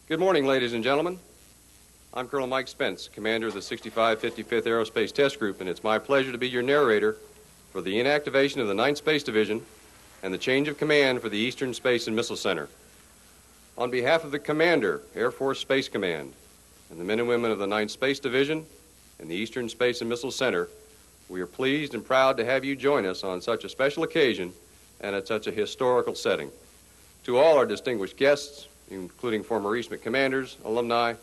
Good morning, ladies and gentlemen. I'm Colonel Mike Spence, commander of the 6555th Aerospace Test Group, and it's my pleasure to be your narrator for the inactivation of the 9th Space Division and the change of command for the Eastern Space and Missile Center. On behalf of the Commander, Air Force Space Command, and the men and women of the 9th Space Division and the Eastern Space and Missile Center, we are pleased and proud to have you join us on such a special occasion and at such a historical setting. To all our distinguished guests, including former Eastmac commanders, alumni,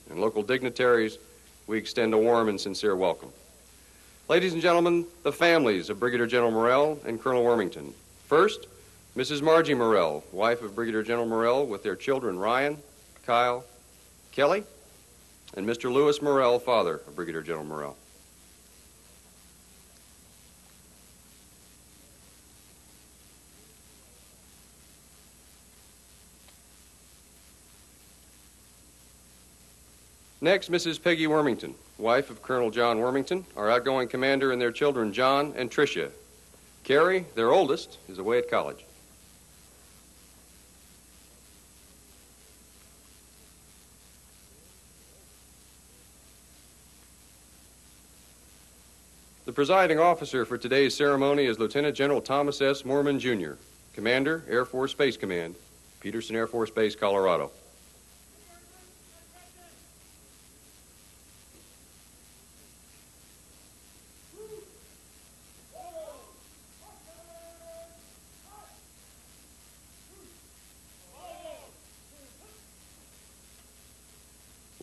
and local dignitaries, we extend a warm and sincere welcome. Ladies and gentlemen, the families of Brigadier General Morell and Colonel Wormington. First, Mrs. Margie Morell, wife of Brigadier General Morell, with their children Ryan, Kyle, Kelly, and Mr. Lois Morell, father of Brigadier General Morell. Next, Mrs. Peggy Wormington, wife of Colonel John Wormington, our outgoing commander, and their children John and Tricia. Carrie, their oldest, is away at college. The presiding officer for today's ceremony is Lieutenant General Thomas S. Moorman, Jr., Commander, Air Force Space Command, Peterson Air Force Base, Colorado.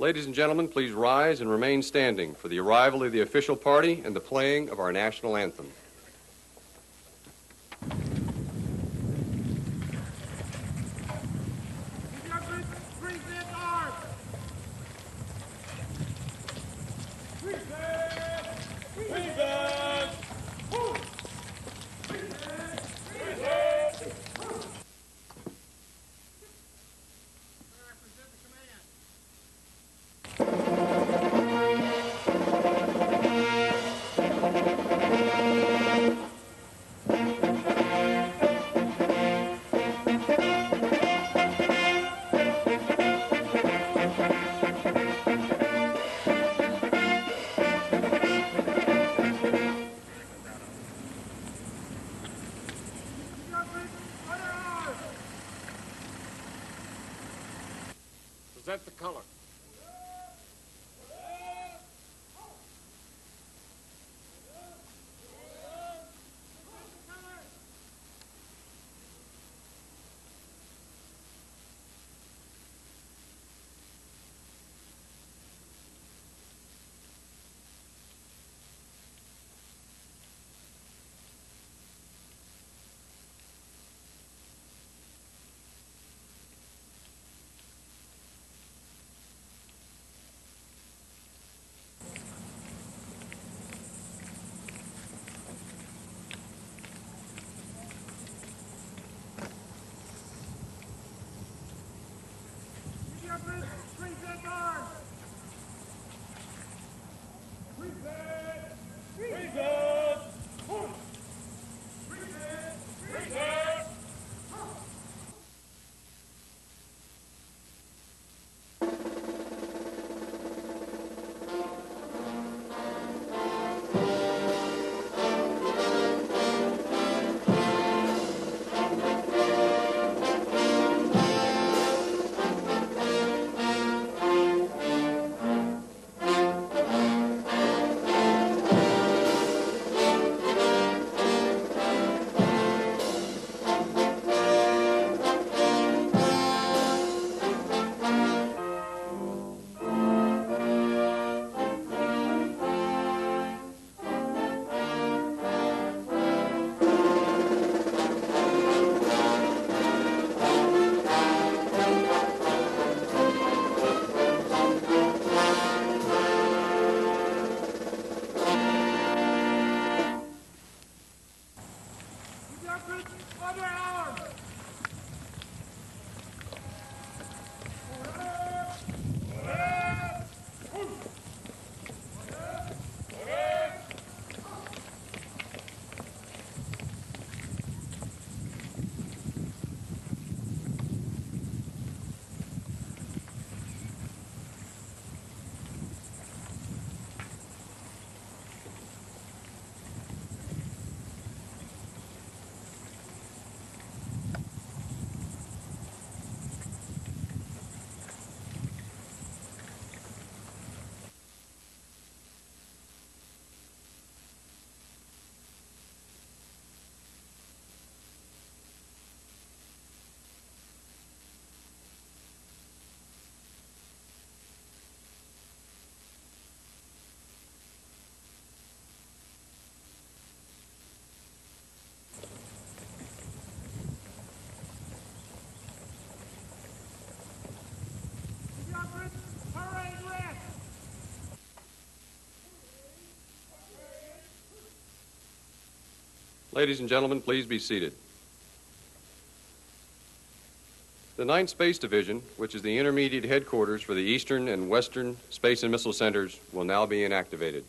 Ladies and gentlemen, please rise and remain standing for the arrival of the official party and the playing of our national anthem. Present the color. Ladies and gentlemen, please be seated. The 9th Space Division, which is the intermediate headquarters for the Eastern and Western Space and Missile Centers, will now be inactivated.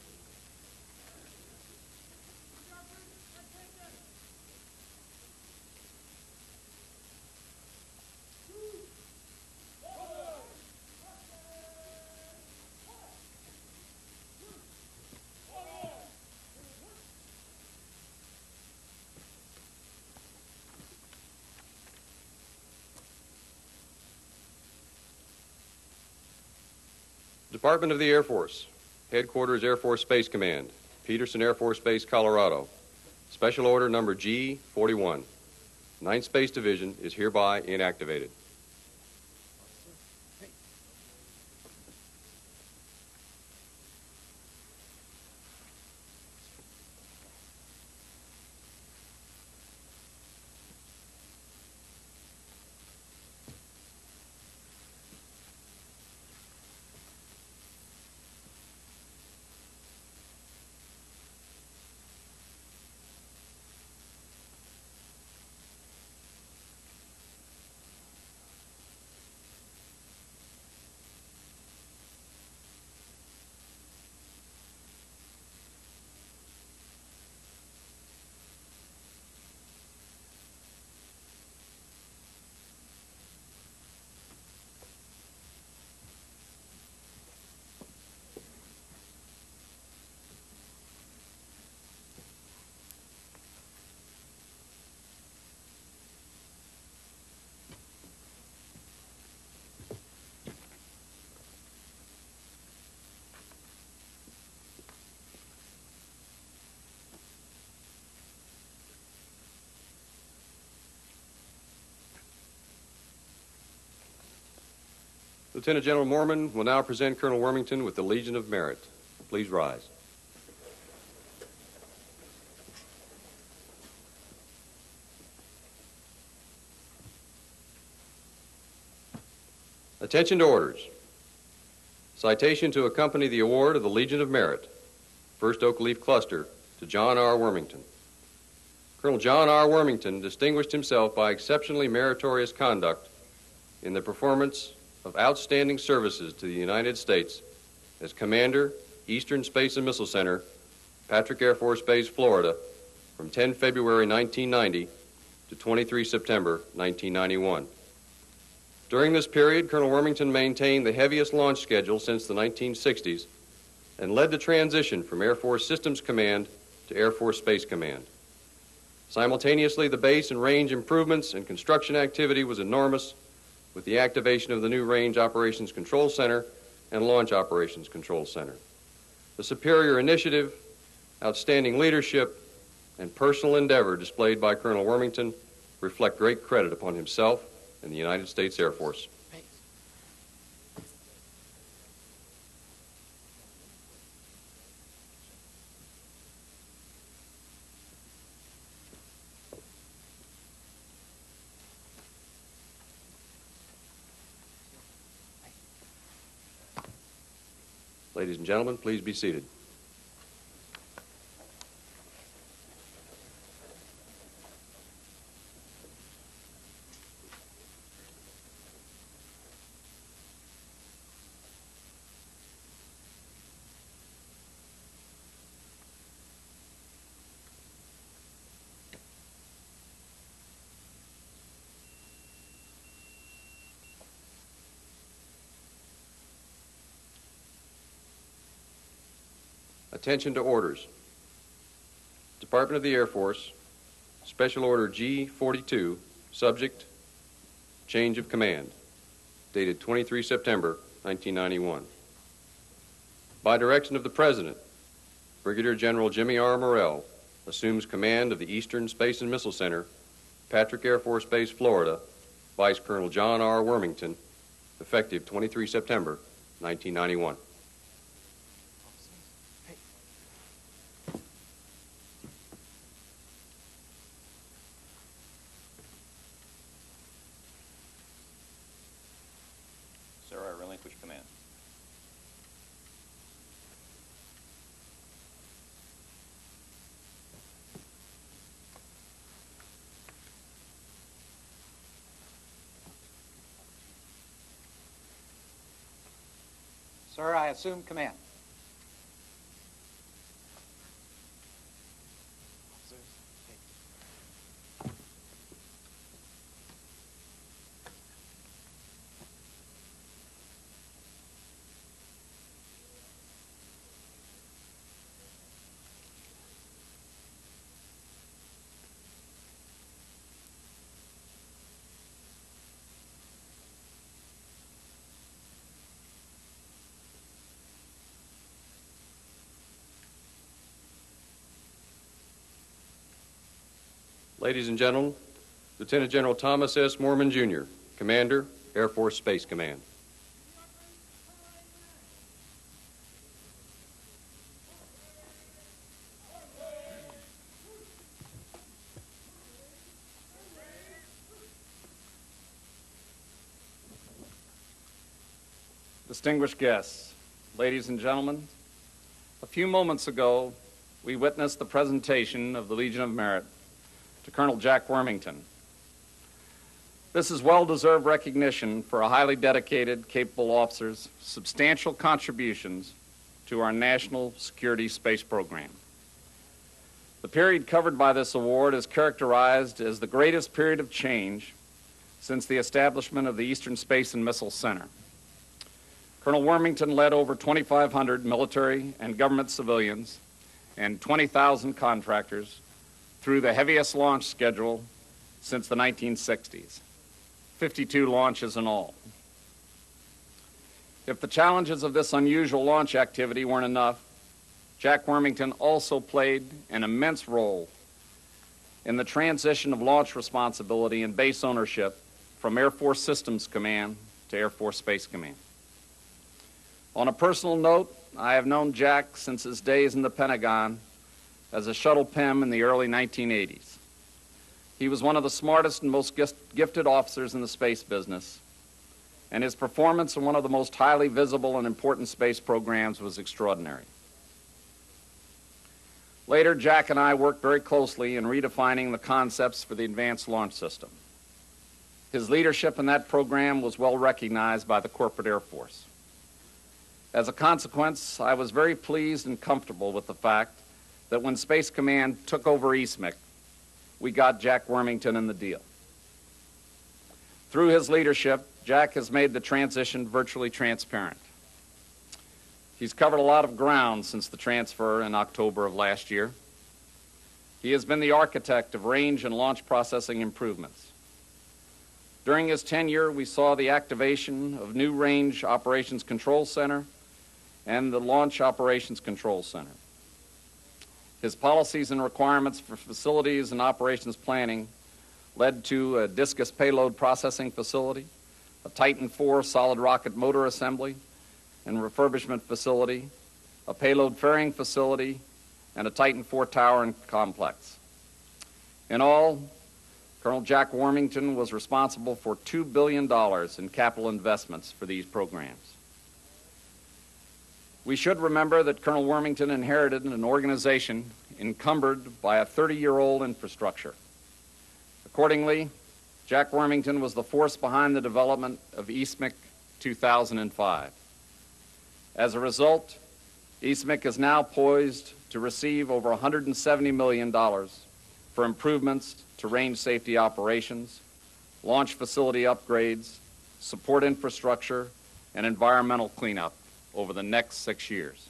Department of the Air Force, Headquarters Air Force Space Command, Peterson Air Force Base, Colorado. Special Order Number G41. 9th Space Division is hereby inactivated. Lieutenant General Moorman will now present Colonel Wormington with the Legion of Merit. Please rise. Attention to orders. Citation to accompany the award of the Legion of Merit, 1st Oak Leaf Cluster, to John R. Wormington. Colonel John R. Wormington distinguished himself by exceptionally meritorious conduct in the performance of outstanding services to the United States as Commander, Eastern Space and Missile Center, Patrick Air Force Base, Florida, from 10 February 1990 to 23 September 1991. During this period, Colonel Wormington maintained the heaviest launch schedule since the 1960s and led the transition from Air Force Systems Command to Air Force Space Command. Simultaneously, the base and range improvements and construction activity was enormous, with the activation of the new Range Operations Control Center and Launch Operations Control Center. The superior initiative, outstanding leadership, and personal endeavor displayed by Colonel Wormington reflect great credit upon himself and the United States Air Force. Ladies and gentlemen, please be seated. Attention to orders. Department of the Air Force, Special Order G42, subject, change of command, dated 23 September 1991. By direction of the President, Brigadier General Jimmy R. Morell assumes command of the Eastern Space and Missile Center, Patrick Air Force Base, Florida, Vice Colonel John R. Wormington, effective 23 September 1991. Sir, I relinquish command. Sir, I assume command. Ladies and gentlemen, Lieutenant General Thomas S. Moorman, Jr., Commander, Air Force Space Command. Distinguished guests, ladies and gentlemen, a few moments ago, we witnessed the presentation of the Legion of Merit to Colonel Jack Wormington. This is well-deserved recognition for a highly dedicated, capable officer's substantial contributions to our national security space program. The period covered by this award is characterized as the greatest period of change since the establishment of the Eastern Space and Missile Center. Colonel Wormington led over 2,500 military and government civilians and 20,000 contractors through the heaviest launch schedule since the 1960s, 52 launches in all. If the challenges of this unusual launch activity weren't enough, Jack Wormington also played an immense role in the transition of launch responsibility and base ownership from Air Force Systems Command to Air Force Space Command. On a personal note, I have known Jack since his days in the Pentagon as a shuttle PIM in the early 1980s. He was one of the smartest and most gifted officers in the space business, and his performance in one of the most highly visible and important space programs was extraordinary. Later, Jack and I worked very closely in redefining the concepts for the Advanced Launch System. His leadership in that program was well recognized by the corporate Air Force. As a consequence, I was very pleased and comfortable with the fact that when Space Command took over Eastmac, we got Jack Wormington in the deal. Through his leadership, Jack has made the transition virtually transparent. He's covered a lot of ground since the transfer in October of last year. He has been the architect of range and launch processing improvements. During his tenure, we saw the activation of new Range Operations Control Center and the Launch Operations Control Center. His policies and requirements for facilities and operations planning led to a discus payload processing facility, a Titan IV solid rocket motor assembly and refurbishment facility, a payload ferrying facility, and a Titan IV tower and complex. In all, Colonel Jack Wormington was responsible for $2 billion in capital investments for these programs. We should remember that Colonel Wormington inherited an organization encumbered by a 30-year-old infrastructure. Accordingly, Jack Wormington was the force behind the development of Eastmac 2005. As a result, Eastmac is now poised to receive over $170 million for improvements to range safety operations, launch facility upgrades, support infrastructure, and environmental cleanup over the next 6 years.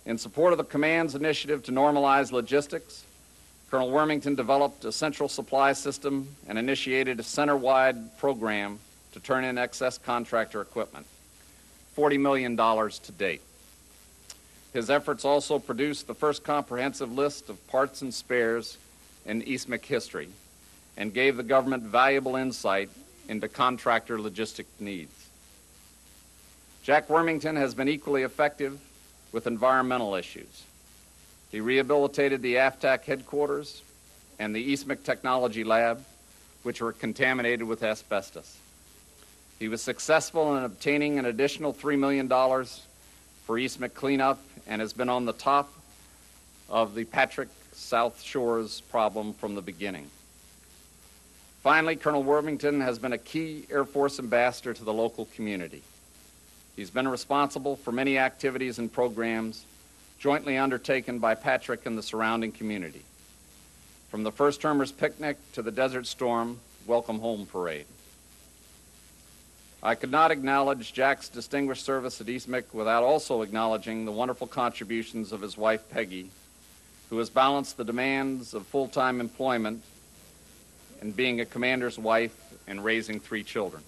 In support of the command's initiative to normalize logistics, Colonel Wormington developed a central supply system and initiated a center-wide program to turn in excess contractor equipment, $40 million to date. His efforts also produced the first comprehensive list of parts and spares in Eastmac history and gave the government valuable insight into contractor logistic needs. Jack Wormington has been equally effective with environmental issues. He rehabilitated the AFTAC headquarters and the Eastmac Technology Lab, which were contaminated with asbestos. He was successful in obtaining an additional $3 million for Eastmac cleanup and has been on the top of the Patrick South Shores problem from the beginning. Finally, Colonel Wormington has been a key Air Force ambassador to the local community. He's been responsible for many activities and programs jointly undertaken by Patrick and the surrounding community, from the First Termers Picnic to the Desert Storm Welcome Home Parade. I could not acknowledge Jack's distinguished service at Eastmac without also acknowledging the wonderful contributions of his wife, Peggy, who has balanced the demands of full-time employment and being a commander's wife and raising 3 children.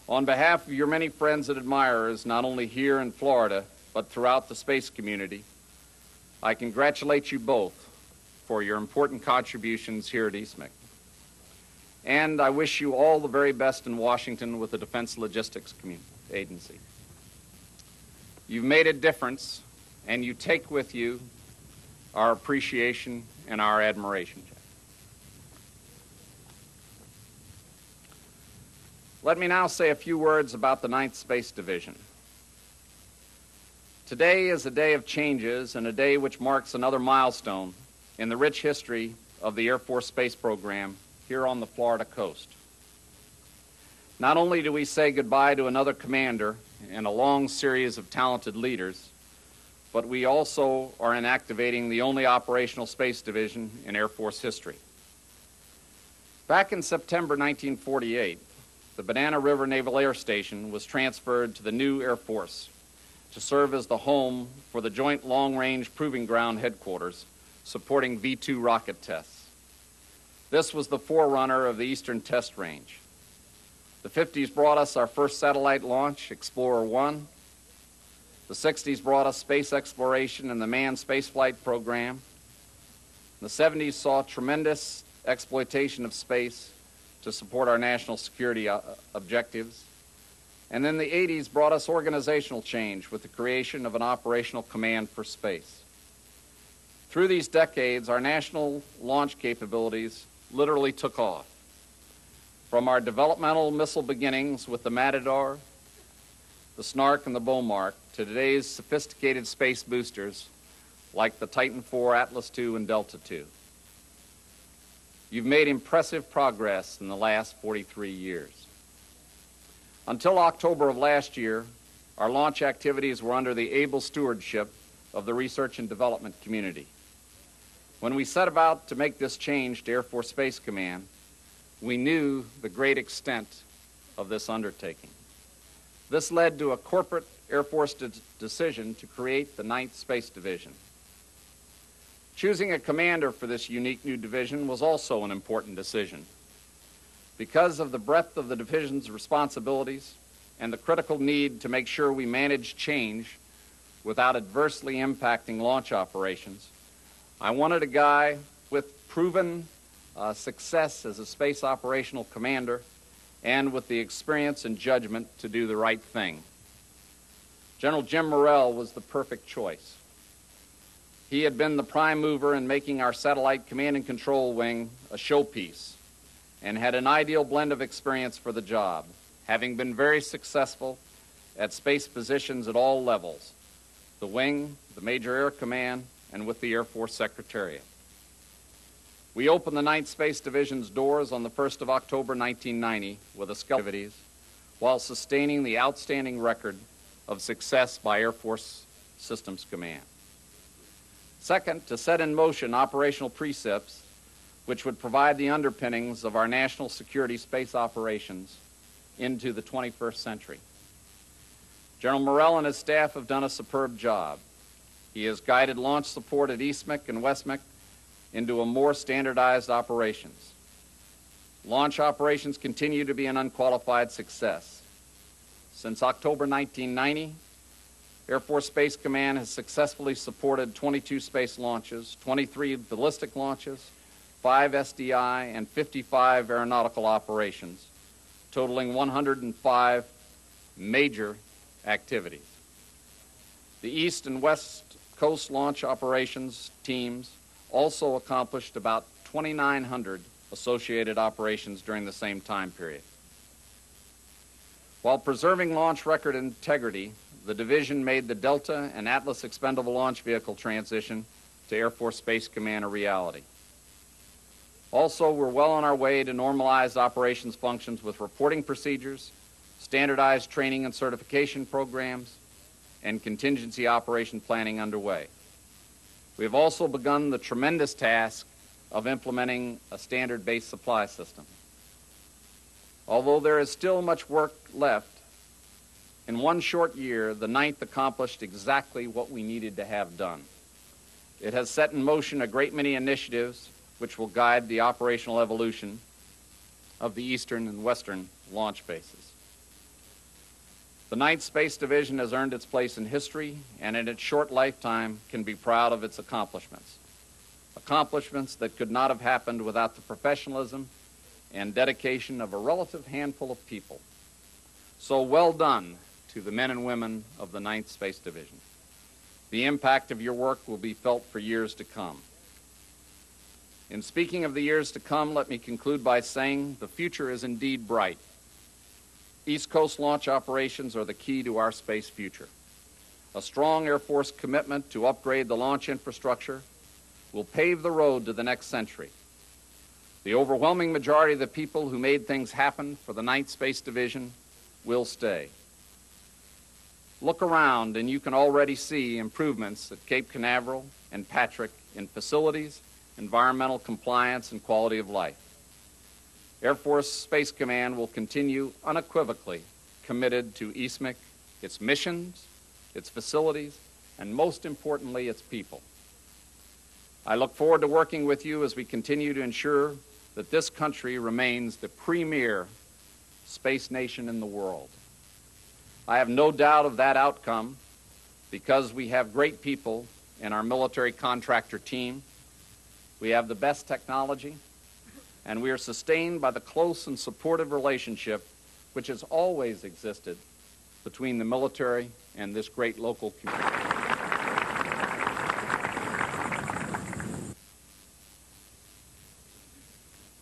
On behalf of your many friends and admirers, not only here in Florida, but throughout the space community, I congratulate you both for your important contributions here at Eastmac. And I wish you all the very best in Washington with the Defense Logistics Agency. You've made a difference, and you take with you our appreciation and our admiration. Let me now say a few words about the 9th Space Division. Today is a day of changes and a day which marks another milestone in the rich history of the Air Force space program here on the Florida coast. Not only do we say goodbye to another commander and a long series of talented leaders, but we also are inactivating the only operational space division in Air Force history. Back in September 1948, the Banana River Naval Air Station was transferred to the new Air Force to serve as the home for the Joint Long-Range Proving Ground Headquarters, supporting V-2 rocket tests. This was the forerunner of the Eastern Test Range. The 50s brought us our first satellite launch, Explorer-1. The 60s brought us space exploration and the manned spaceflight program. The 70s saw tremendous exploitation of space to support our national security objectives. And then the 80s brought us organizational change with the creation of an operational command for space. Through these decades, our national launch capabilities literally took off. From our developmental missile beginnings with the Matador, the Snark, and the Beaumark, to today's sophisticated space boosters like the Titan IV, Atlas II, and Delta II. You've made impressive progress in the last 43 years. Until October of last year, our launch activities were under the able stewardship of the research and development community. When we set about to make this change to Air Force Space Command, we knew the great extent of this undertaking. This led to a corporate Air Force decision to create the 9th Space Division. Choosing a commander for this unique new division was also an important decision. Because of the breadth of the division's responsibilities and the critical need to make sure we manage change without adversely impacting launch operations, I wanted a guy with proven success as a space operational commander and with the experience and judgment to do the right thing. General Jim Morell was the perfect choice. He had been the prime mover in making our satellite command and control wing a showpiece and had an ideal blend of experience for the job, having been very successful at space positions at all levels, the wing, the Major Air Command, and with the Air Force Secretariat. We opened the 9th Space Division's doors on the 1st of October 1990 with activities while sustaining the outstanding record of success by Air Force Systems Command. Second, to set in motion operational precepts which would provide the underpinnings of our national security space operations into the 21st century. General Morell and his staff have done a superb job. He has guided launch support at Eastmac and Westmac into a more standardized operations. Launch operations continue to be an unqualified success. Since October 1990, Air Force Space Command has successfully supported 22 space launches, 23 ballistic launches, 5 SDI, and 55 aeronautical operations, totaling 105 major activities. The East and West Coast launch operations teams also accomplished about 2,900 associated operations during the same time period. While preserving launch record integrity, the division made the Delta and Atlas expendable launch vehicle transition to Air Force Space Command a reality. Also, we're well on our way to normalize operations functions with reporting procedures, standardized training and certification programs, and contingency operation planning underway. We have also begun the tremendous task of implementing a standard-based supply system. Although there is still much work left, in one short year, the 9th accomplished exactly what we needed to have done. It has set in motion a great many initiatives which will guide the operational evolution of the eastern and western launch bases. The 9th Space Division has earned its place in history and in its short lifetime can be proud of its accomplishments. Accomplishments that could not have happened without the professionalism and dedication of a relative handful of people. So well done to the men and women of the 9th Space Division. The impact of your work will be felt for years to come. In speaking of the years to come, let me conclude by saying the future is indeed bright. East Coast launch operations are the key to our space future. A strong Air Force commitment to upgrade the launch infrastructure will pave the road to the next century. The overwhelming majority of the people who made things happen for the 9th Space Division will stay. Look around and you can already see improvements at Cape Canaveral and Patrick in facilities, environmental compliance, and quality of life. Air Force Space Command will continue unequivocally committed to Eastmac, its missions, its facilities, and most importantly, its people. I look forward to working with you as we continue to ensure that this country remains the premier space nation in the world. I have no doubt of that outcome because we have great people in our military contractor team. We have the best technology, and we are sustained by the close and supportive relationship which has always existed between the military and this great local community.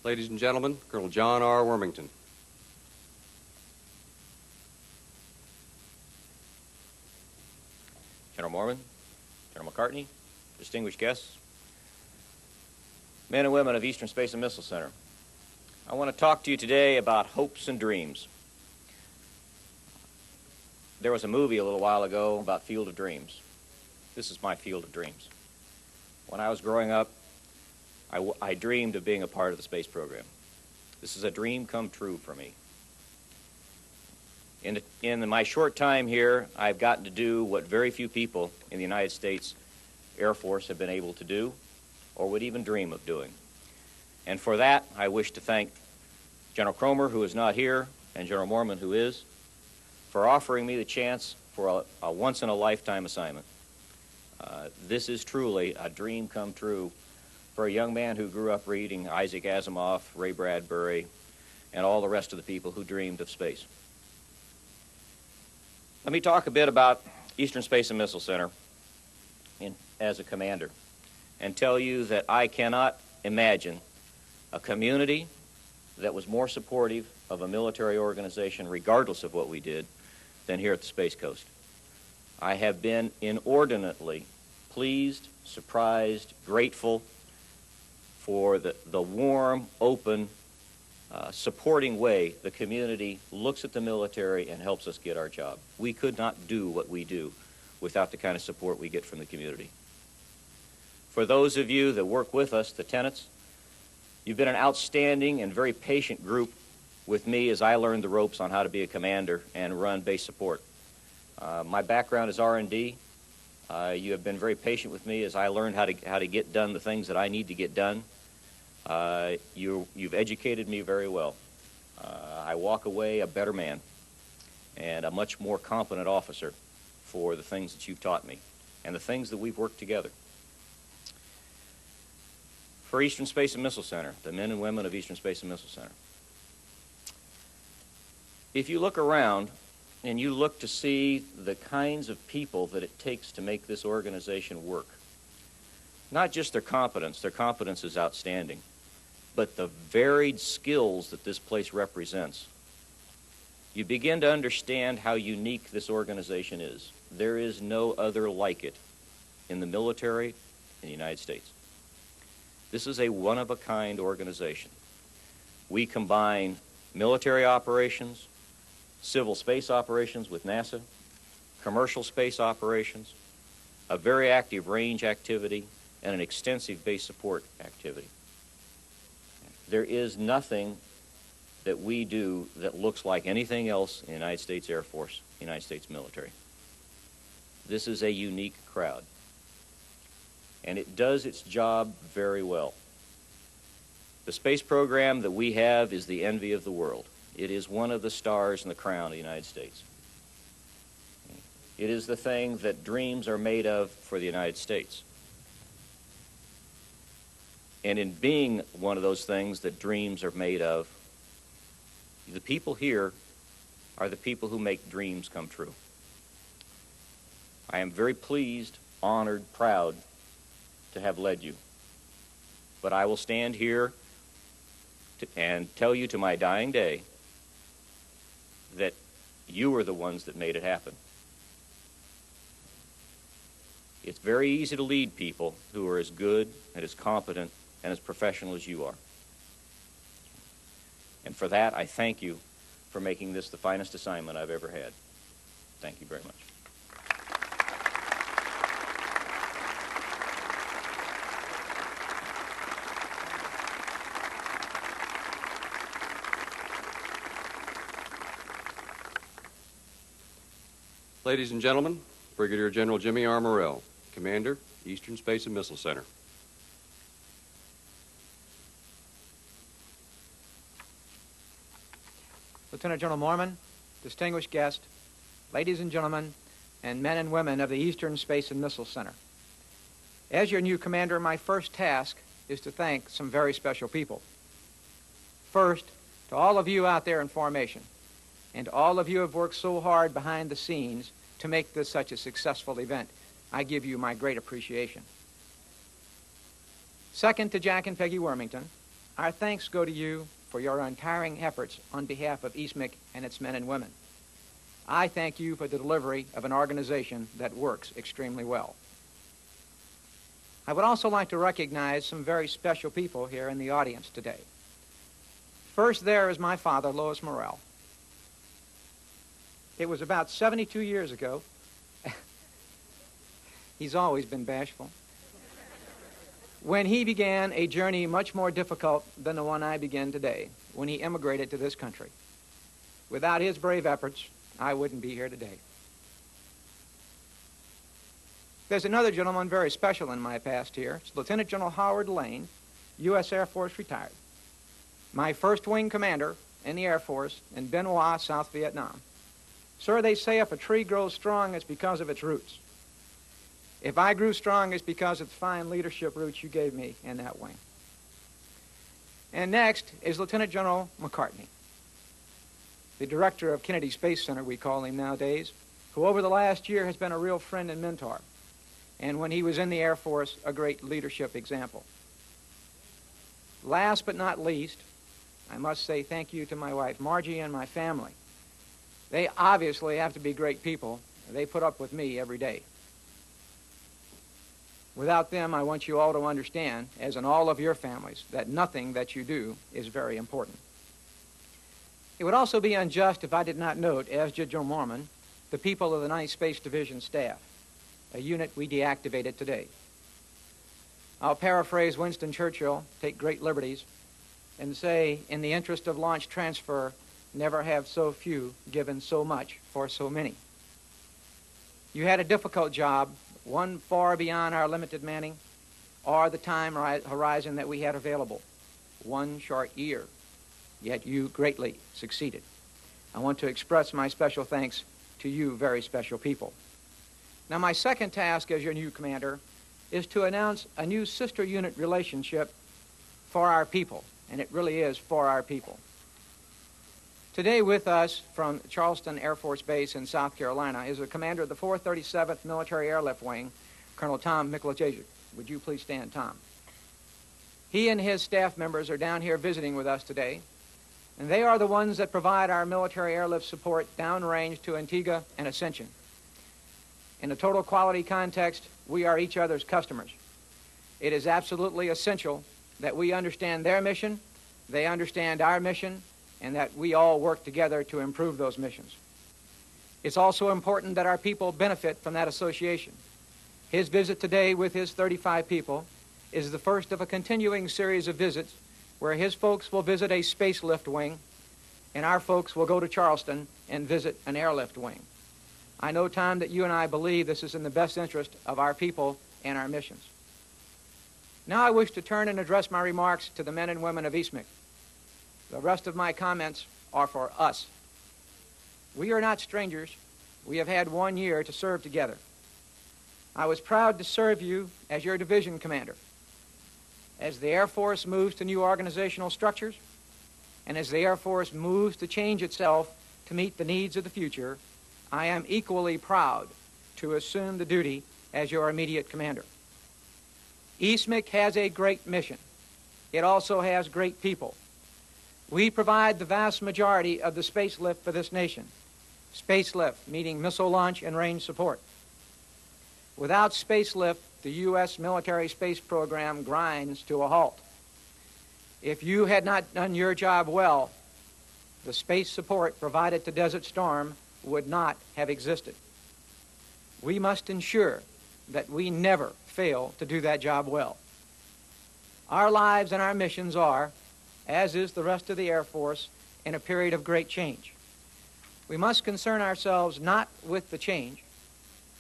Ladies and gentlemen, Colonel John R. Wormington. General Mormon, General McCartney, distinguished guests, men and women of Eastern Space and Missile Center. I want to talk to you today about hopes and dreams. There was a movie a little while ago about Field of Dreams. This is my field of dreams. When I was growing up, I dreamed of being a part of the space program. This is a dream come true for me. In my short time here, I've gotten to do what very few people in the United States Air Force have been able to do or would even dream of doing. And for that, I wish to thank General Cromer, who is not here, and General Mormon, who is, for offering me the chance for a once-in-a-lifetime assignment. This is truly a dream come true for a young man who grew up reading Isaac Asimov, Ray Bradbury, and all the rest of the people who dreamed of space. Let me talk a bit about Eastern Space and Missile Center as a commander and tell you that I cannot imagine a community that was more supportive of a military organization, regardless of what we did, than here at the Space Coast. I have been inordinately pleased, surprised, grateful for the warm, open, supporting way the community looks at the military and helps us get our job. We could not do what we do without the kind of support we get from the community. For those of you that work with us, the tenants, you've been an outstanding and very patient group with me as I learned the ropes on how to be a commander and run base support. My background is R&D. You have been very patient with me as I learned how to get done the things that I need to get done. You've educated me very well. I walk away a better man and a much more competent officer for the things that you've taught me and the things that we've worked together. For Eastern Space and Missile Center, the men and women of Eastern Space and Missile Center. If you look around and you look to see the kinds of people that it takes to make this organization work, not just their competence is outstanding, but the varied skills that this place represents, you begin to understand how unique this organization is. There is no other like it in the military in the United States. This is a one-of-a-kind organization. We combine military operations, civil space operations with NASA, commercial space operations, a very active range activity, and an extensive base support activity. There is nothing that we do that looks like anything else in the United States Air Force, United States military. This is a unique crowd, and it does its job very well. The space program that we have is the envy of the world. It is one of the stars in the crown of the United States. It is the thing that dreams are made of for the United States. And in being one of those things that dreams are made of, the people here are the people who make dreams come true. I am very pleased, honored, proud to have led you. But I will stand here and tell you to my dying day that you are the ones that made it happen. It's very easy to lead people who are as good and as competent and as professional as you are. And for that, I thank you for making this the finest assignment I've ever had. Thank you very much. Ladies and gentlemen, Brigadier General Jimmy R. Morell, Commander, Eastern Space and Missile Center. Lieutenant General Mormon, distinguished guest, ladies and gentlemen, and men and women of the Eastern Space and Missile Center. As your new commander, my first task is to thank some very special people. First, to all of you out there in formation, and all of you have worked so hard behind the scenes to make this such a successful event. I give you my great appreciation. Second, to Jack and Peggy Wormington, our thanks go to you for your untiring efforts on behalf of Eastmac and its men and women. I thank you for the delivery of an organization that works extremely well. I would also like to recognize some very special people here in the audience today. First there is my father, Lois Morell. It was about 72 years ago. He's always been bashful. When he began a journey much more difficult than the one I begin today, when he immigrated to this country. Without his brave efforts, I wouldn't be here today. There's another gentleman very special in my past here. It's Lieutenant General Howard Lane, U.S. Air Force retired. My first wing commander in the Air Force in Bien Hoa, South Vietnam. Sir, they say if a tree grows strong, it's because of its roots. If I grew strong, it's because of the fine leadership roots you gave me in that wing. And next is Lieutenant General Mccartney, the director of Kennedy Space Center, we call him nowadays, who over the last year has been a real friend and mentor. And when he was in the Air Force, a great leadership example. Last but not least, I must say thank you to my wife, Margie, and my family. They obviously have to be great people. They put up with me every day. Without them, I want you all to understand, as in all of your families, that nothing that you do is very important. It would also be unjust if I did not note, as did General Mormon, the people of the 9th Space Division staff, a unit we deactivated today. I'll paraphrase Winston Churchill, take great liberties, and say, in the interest of launch transfer, never have so few given so much for so many. You had a difficult job, one far beyond our limited manning or the time horizon that we had available. 1 short year, yet you greatly succeeded. I want to express my special thanks to you very special people. Now, my second task as your new commander is to announce a new sister unit relationship for our people, and it really is for our people. Today with us from Charleston Air Force Base in South Carolina is the commander of the 437th Military Airlift Wing, Colonel Tom Mccartney. Would you please stand, Tom? He and his staff members are down here visiting with us today, and they are the ones that provide our military airlift support downrange to Antigua and Ascension. In a total quality context, we are each other's customers. It is absolutely essential that we understand their mission, they understand our mission, and that we all work together to improve those missions. It's also important that our people benefit from that association. His visit today with his 35 people is the first of a continuing series of visits where his folks will visit a spacelift wing and our folks will go to Charleston and visit an airlift wing. I know, Tom, that you and I believe this is in the best interest of our people and our missions. Now I wish to turn and address my remarks to the men and women of Eastmac. The rest of my comments are for us. We are not strangers. We have had 1 year to serve together. I was proud to serve you as your division commander. As the Air Force moves to new organizational structures, and as the Air Force moves to change itself to meet the needs of the future, I am equally proud to assume the duty as your immediate commander. Eastmac has a great mission. It also has great people. We provide the vast majority of the space lift for this nation. Space lift, meaning missile launch and range support. Without space lift, the U.S. military space program grinds to a halt. If you had not done your job well, the space support provided to Desert Storm would not have existed. We must ensure that we never fail to do that job well. Our lives and our missions are, as is the rest of the Air Force, in a period of great change. We must concern ourselves not with the change,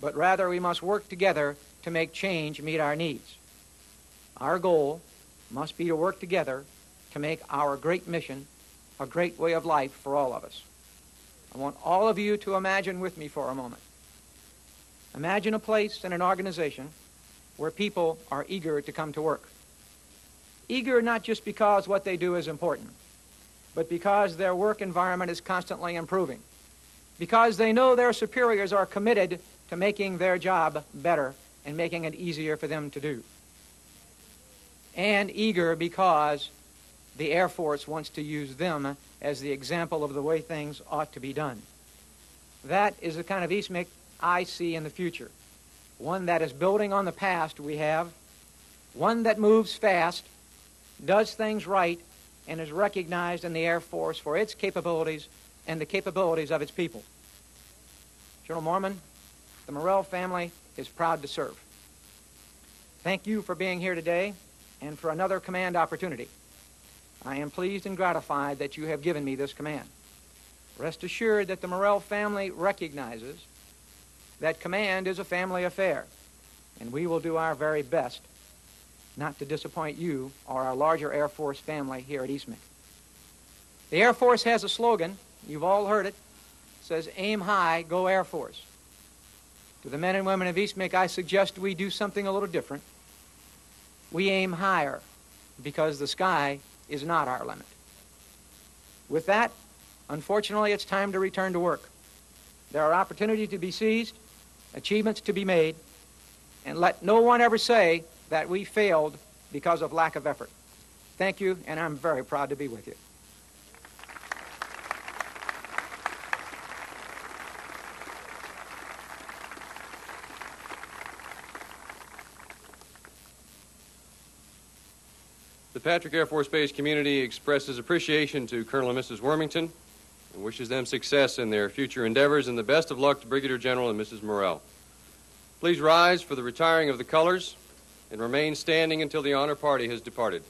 but rather we must work together to make change meet our needs. Our goal must be to work together to make our great mission a great way of life for all of us. I want all of you to imagine with me for a moment. Imagine a place and an organization where people are eager to come to work. Eager not just because what they do is important, but because their work environment is constantly improving, because they know their superiors are committed to making their job better and making it easier for them to do. And eager because the Air Force wants to use them as the example of the way things ought to be done. That is the kind of Eastmac I see in the future. One that is building on the past we have, one that moves fast, does things right, and is recognized in the Air Force for its capabilities and the capabilities of its people. General Mormon, the Morell family is proud to serve. Thank you for being here today and for another command opportunity. I am pleased and gratified that you have given me this command. Rest assured that the Morell family recognizes that command is a family affair, and we will do our very best not to disappoint you or our larger Air Force family here at Eastmac. The Air Force has a slogan. You've all heard it. It says, "Aim high, go Air Force." To the men and women of Eastmac, I suggest we do something a little different. We aim higher because the sky is not our limit. With that, unfortunately, it's time to return to work. There are opportunities to be seized, achievements to be made, and let no one ever say that we failed because of lack of effort. Thank you, and I'm very proud to be with you. The Patrick Air Force Base community expresses appreciation to Colonel and Mrs. Wormington and wishes them success in their future endeavors, and the best of luck to Brigadier General and Mrs. Morell. Please rise for the retiring of the colors and remain standing until the honor party has departed.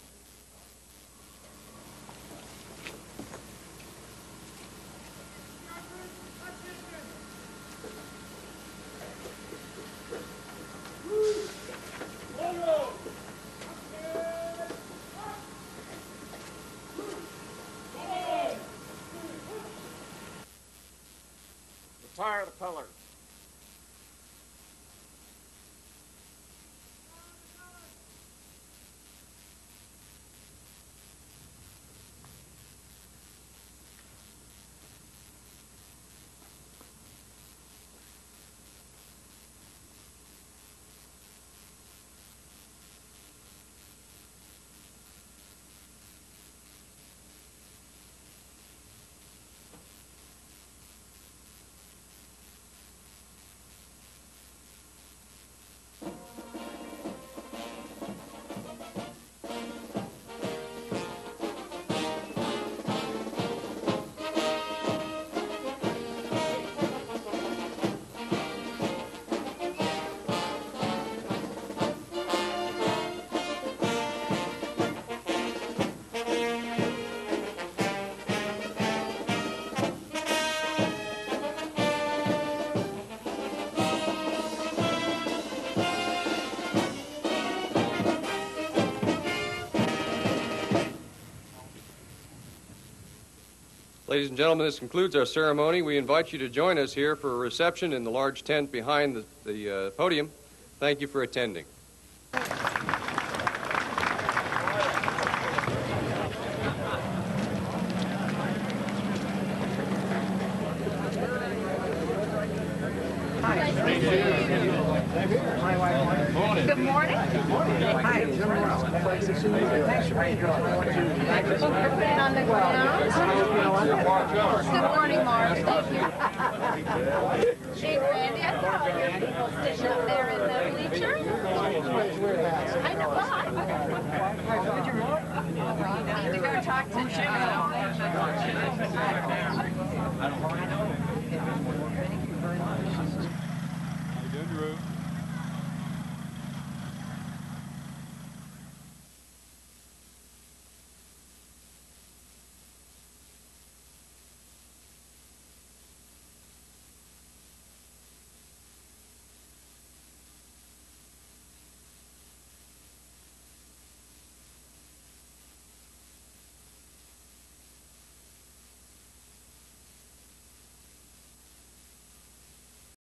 Retire the colors. Ladies and gentlemen, this concludes our ceremony. We invite you to join us here for a reception in the large tent behind the podium. Thank you for attending. Good morning. Hi, Jim Morell. Thanks for being here. On the ground. Good morning, Mark. Thank you. Hey, Randy, I saw all your people sitting up there in the bleachers. I know. Well, I need to go talk to Joe. How you doing, Drew?